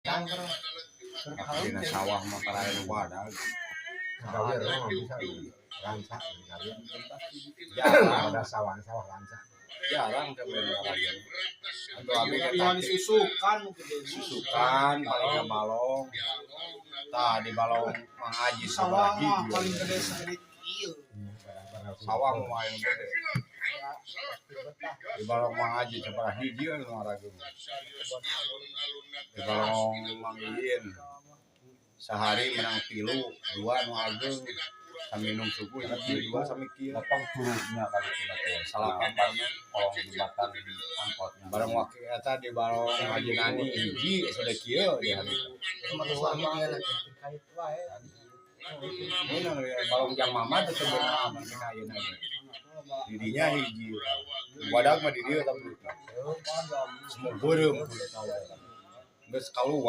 Dina sawah mah karaya wadah. Gawe mah bisa lanca. Jarang Ada sawah lanca. jarang kemudian olahraga. Atau abi Yang kita disusukan paling balong. Tah di balong Mang Haji sawah sebelah mah hiji. paling gede segede ieu. Sawang mah yang gede. Di balong Mang Haji sebelah hiji kan olahraga. Di balong Mang Iin sehari menang 3, 2 nu ageng. Minum suku itu 2 sampai kieu. Potong turunnya kali itu. Salah kampanye Kolong jembatan angkotnya. bareng wakil eta di balong Haji Nani hiji sudah kieu di hari itu. Ini balong Jang Mamad itu benar aman kita ayeuna. Didinya hiji. Wadah mah di dieu tapi semua beureum. Geus kaluar